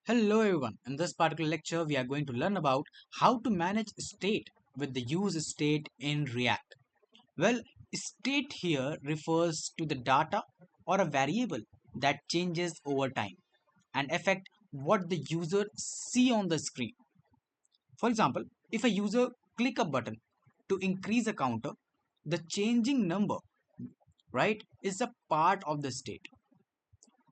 Hello everyone. In this particular lecture, we are going to learn about how to manage state with the use state in React. Well, state here refers to the data or a variable that changes over time and affect what the user see on the screen. For example, if a user click a button to increase a counter, the changing number, right, is a part of the state.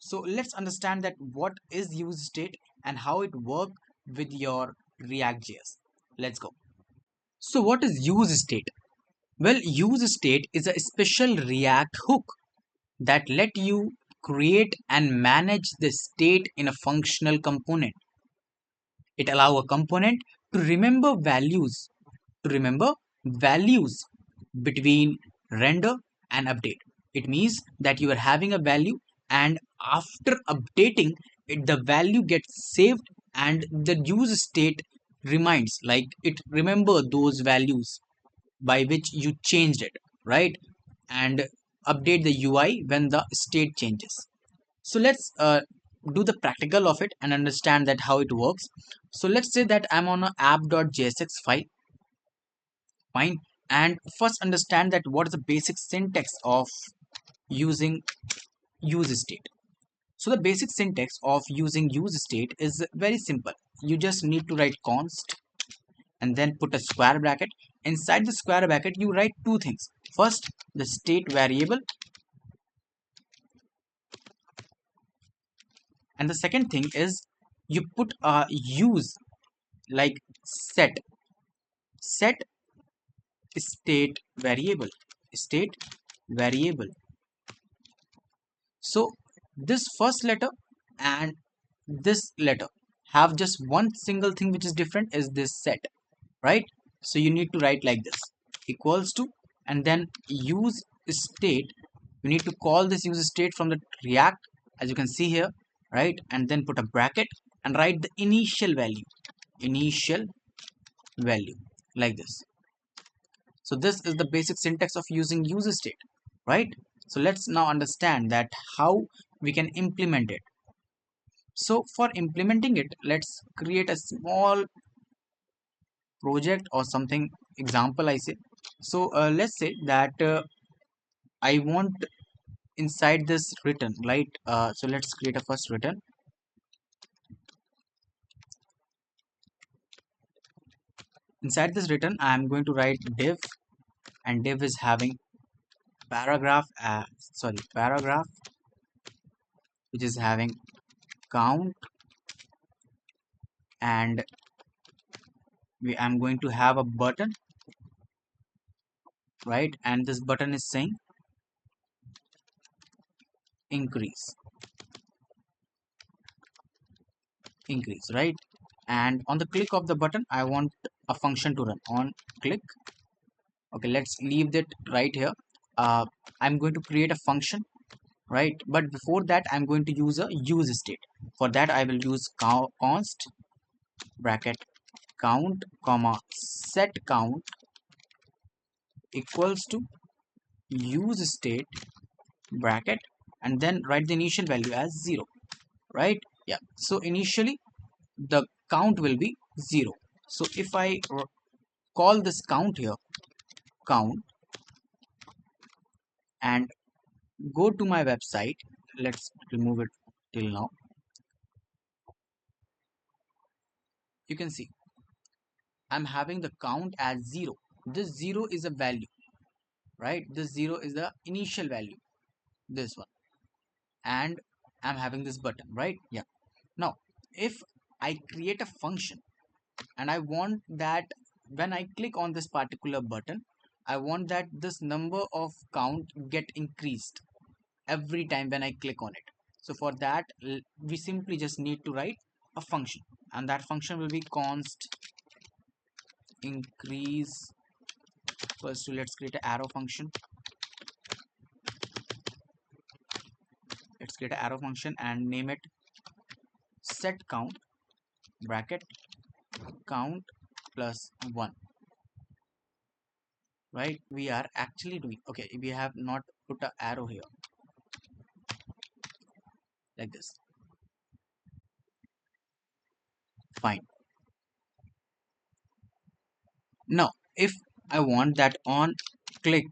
So let's understand that what is use state and how it work with your React.js. Let's go. So what is use state? Well, use state is a special React hook that let you create and manage the state in a functional component. It allow a component to remember values between render and update. It means that you are having a value, and after updating it, the value gets saved and the use state reminds, like it remember those values by which you changed it, right? And update the UI when the state changes. So let's do the practical of it and understand that how it works. So let's say that I'm on a app.jsx file, fine, and first understand that what is the basic syntax of using use state. So the basic syntax of using use state is very simple. You just need to write const and then put a square bracket. Inside the square bracket, you write two things. First, the state variable, and the second thing is you put a use like set state variable. So this first letter and this letter have just one single thing which is different is this set, right? So you need to write like this equals to, and then use state. You need to call this use state from the React, as you can see here, right? And then put a bracket and write the initial value like this. So this is the basic syntax of using use state, right? So let's now understand that how we can implement it. So for implementing it, let's create a small project or something example I say. So let's say that I want inside this written, right? So let's create a first written. Inside this written, I am going to write div, and div is having paragraph which is having count, and I'm going to have a button, right? And this button is saying increase, right? And on the click of the button, I want a function to run on click. Okay, let's leave that right here. I'm going to create a function, right? But before that, I'm going to use a use state. For that, I will use const bracket count comma set count equals to use state bracket, and then write the initial value as 0, right? Yeah, so initially the count will be 0. So if I call this count here, count, and go to my website, let's remove it till now. You can see I'm having the count as 0. This 0 is a value, right? This 0 is the initial value, this one, and I'm having this button, right? Yeah. Now if I create a function and I want that when I click on this particular button, I want that this number of count get increased every time when I click on it. So for that, we simply just need to write a function, and that function will be const increase equals to, let's create an arrow function. Let's create an arrow function and name it set count bracket count plus 1, right? We are actually doing, okay, we have not put an arrow here like this. Fine. Now, if I want that on click,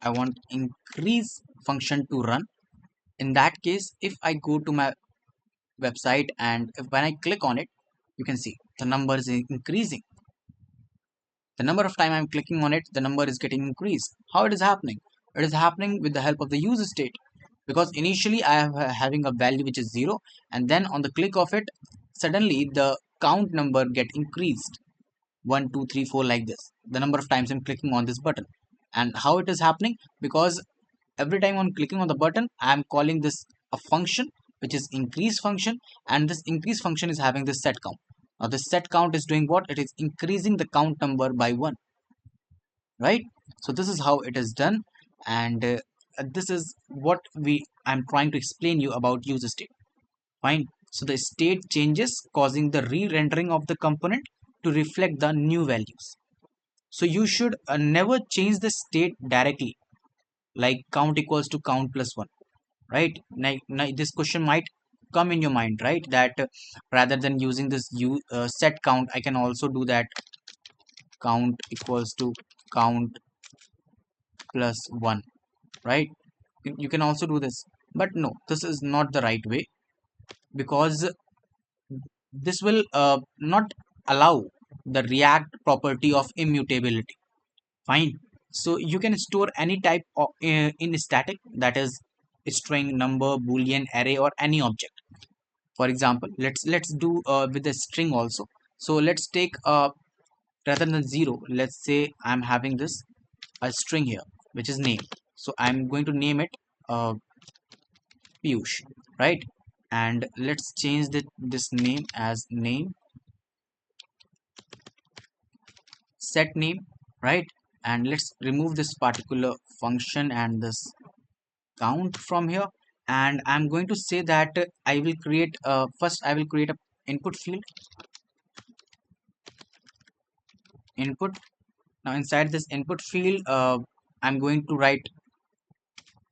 I want increase function to run. In that case, if I go to my website and when I click on it, you can see the number is increasing. The number of time I'm clicking on it, the number is getting increased. How it is happening? It is happening with the help of the user state, because initially I am having a value which is 0, and then on the click of it, suddenly the count number get increased, 1 2 3 4, like this, the number of times I'm clicking on this button. And how it is happening? Because every time I'm clicking on the button, I'm calling this a function which is increase function, and this increase function is having this set count. Now this set count is doing what? It is increasing the count number by 1, right? So this is how it is done, and this is what I'm trying to explain you about user state. Fine. So the state changes causing the re-rendering of the component to reflect the new values. So you should never change the state directly, like count equals to count plus 1, right? Now this question might come in your mind, right? That rather than using this set count, I can also do that count equals to count plus 1, right? You can also do this, but no, this is not the right way, because this will not allow the React property of immutability. Fine. So you can store any type of in static, that is string, number, boolean, array, or any object. For example, let's do with a string also. So let's take rather than 0, let's say I'm having this a string here which is name. So I'm going to name it uh, Piyush, right? And let's change this name as name set name, right? And let's remove this particular function and this count from here. And I'm going to say that I will create first I will create a input field, input. Now inside this input field, I'm going to write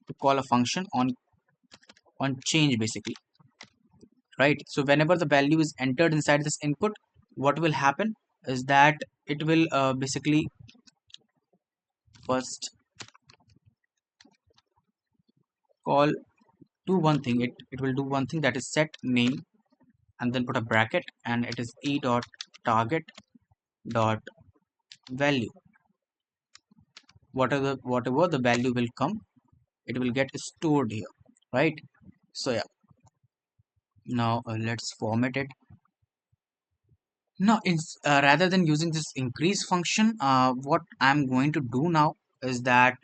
to call a function on change basically, right? So whenever the value is entered inside this input, what will happen is that it will basically first call do one thing. It will do one thing, that is set name, and then put a bracket, and it is e dot target dot value. Whatever the value will come, it will get stored here, right? So yeah, now let's format it. Now rather than using this increase function, what I'm going to do now is that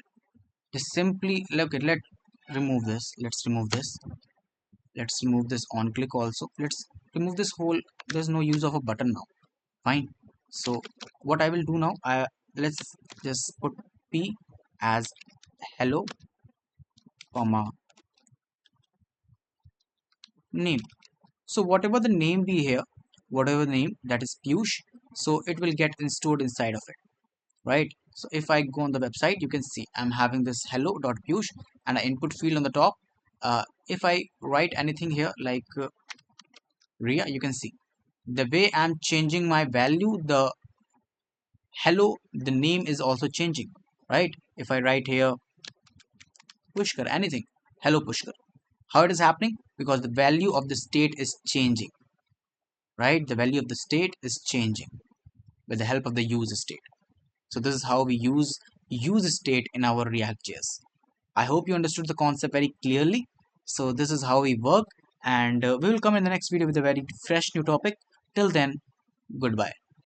just simply look at, let's remove this. Let's remove this on click also. Let's remove this whole, there's no use of a button now. Fine. So what I will do now, let's just put p as hello comma name. So whatever the name be here, whatever name, that is Piyush, so it will get stored inside of it, right? So if I go on the website, you can see I'm having this hello.piyush and an input field on the top. If I write anything here like Ria, you can see the way I'm changing my value, the hello, the name is also changing, right? If I write here Pushkar, anything, hello Pushkar, how it is happening? Because the value of the state is changing, right? The value of the state is changing with the help of the use state. So this is how we use state in our React.js. I hope you understood the concept very clearly. So this is how we work, and we will come in the next video with a very fresh new topic. Till then, goodbye.